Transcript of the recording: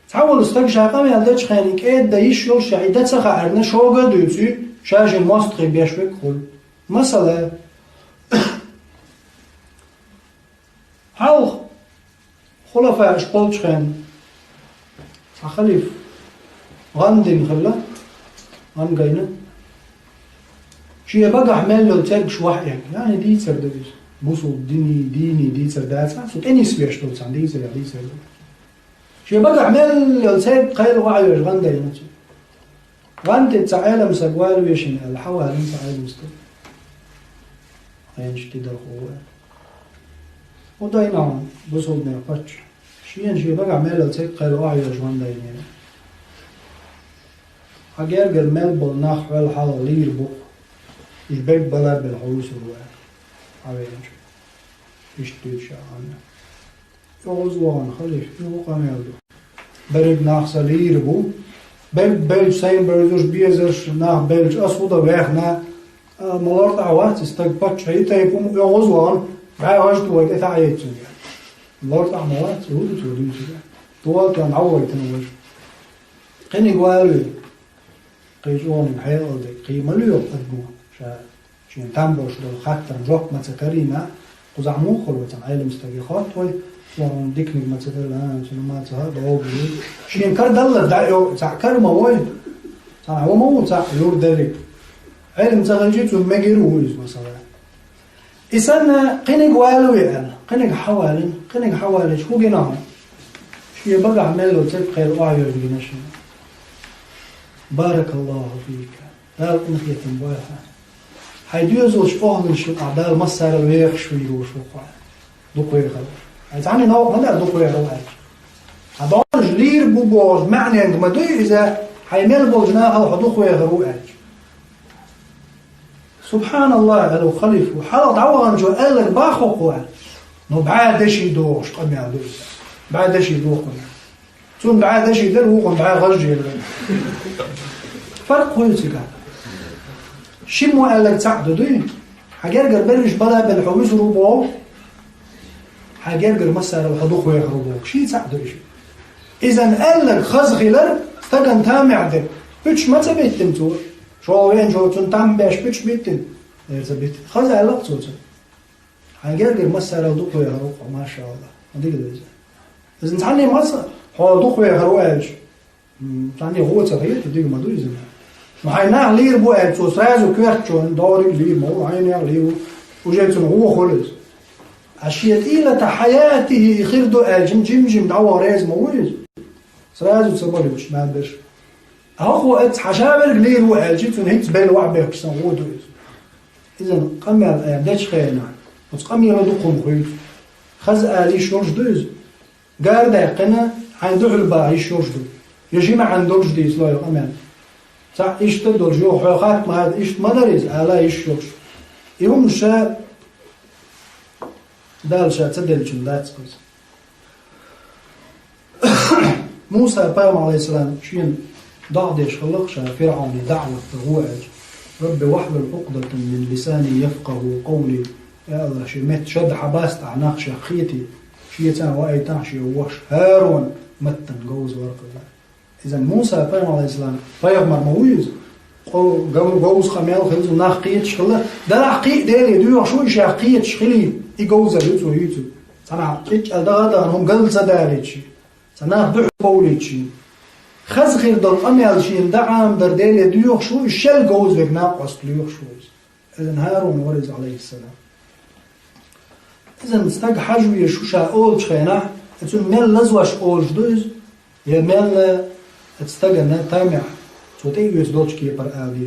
تعول استقشا قام يلدش خانك إد دايش يول شعيدة سخارنا شوقة دوتي شاج الماستري بيشوك خل مثلا هل خلفاء اشقلش خان خليف غندن خلا غنقينا شيء بقى حمل لو تاج وحيك يعني دي سردويس بوصل ديني دي سرداسة صوت اني سبيش تو سان دي سر شيء بقى حمل لو تاج قيل وعي غندن غند تعالى مسقوال ويشن الحوالي تعالى مستو عين شتي درخوه وداينا بوصل نقطش شيء بقى حمل لو تاج قيل وعي غندن أجر جرمال بالنخ والحال لير بق البيت بلا بالحوس الواحد عوينج إيش تيجي عنه يوزوان خليف يوقع ميلو برد نخ لير بق بلج سين بردوش بيزرش نخ بلج أسود ويخنا ملارت عوات استقبت شيء تيكم يوزوان بعد واجد وقت تعيت سويا ملارت عوات سود سويا طوال كان عوّي تنوج قني قالوا قيجون الحياة قيمة ليو قدمو شين تنبوش دول خاطر جوك ما تكرينا قزعمو خلوة عيل مستقيخات وي وهم ديكنيك ما تكرينا شنو ما تهاد عوبي شين كار دلر دعيو تعكر موي تعو مو تعيور داري علم تغنجيت ومجيروز مثلا إسانا قنق والو يعني قنق حوالي شو جناهم شي بقى عملو تبقى الوعي بينشنا بارك الله فيك دال نخية مبايحة حيدوزوش أهل شو أعدال مصر الويخ شوي وشوقع دوكوي خلو هيتعني نوع مدى دوكوي خلوات هدوش لير بوبوز معني عند مدوي إذا حيميل بوجناها وحدوكوي خلوات سبحان الله لو خليف وحالة عوان جو قال لك باخو قوان نو بعد شي دوش قم يعدوز بعد شي دوقنا تون بعد شي در وقم بعد غرجي فرق هو يتقال شمو قال لك تعددين حجرجر برش بلا بالحويس ربعه حجرجر مسار الحدوق ويخربوك شي تعدد شي إذا قال لك خز خلر تجن تامع ده بيتش ما تبيتن تو شو وين شو تنتم باش بيتش بيتن تبيت خز قال لك توت حجرجر مسار الحدوق ويخربوك ما شاء الله ما تقدر إذا تعني مسار حدوق ويخربوك تعني هو تغيير تديك ما دوي زمان وحيناه لير بوقت سوساز وكيرتشون داري لير مو عينه لير وجيتون هو خلص أشياء طيلة حياته خيردو جم دعوة راز مويز سراز وسبالوش ما بدش أخو أت حشابر لير وأجيتون هيت بال وعبه كسان هو دويز إذا قمر دش خيرنا وتقمر لدقهم خير خز آلي شورج دويز قارد يقنا عنده الباعي شورج دويز يجي ما عندوش دي سلاي أمان صح إيش تدور جو حقات ما هذا إيش مدرس على إيش شوش يوم شاء دال شاء تدل جن داتس كويس موسى بام عليه السلام شين ضعدش خلق شاء فرعون دعوة الرواج رب واحلل عقدة من لساني يفقه قولي يا الله شي مت شد حباست عناق شخيتي شيتان وأيتان شي وش هارون متن جوز ورق الله إذا موسى بام عليه السلام فيغمر مويز جوز خميل خلص ناخ قيت شخله ده حقيق ده يدو شو إيش حقيقة شخلي يجوز يوتو يوتو صنع إيش هذا هم قل زداريتش صنع ضع بوليتش خز خير دل أميال شيء دعم درديل يدو شو الشل جوز ويك ناقص ليوخ شو إذا هارون ورز عليه السلام إذا استج حجوي شو شاول شخينا تون مل لزوش أول جدوز يمل تستجنا تامع توتي يسدوش كي بر آدي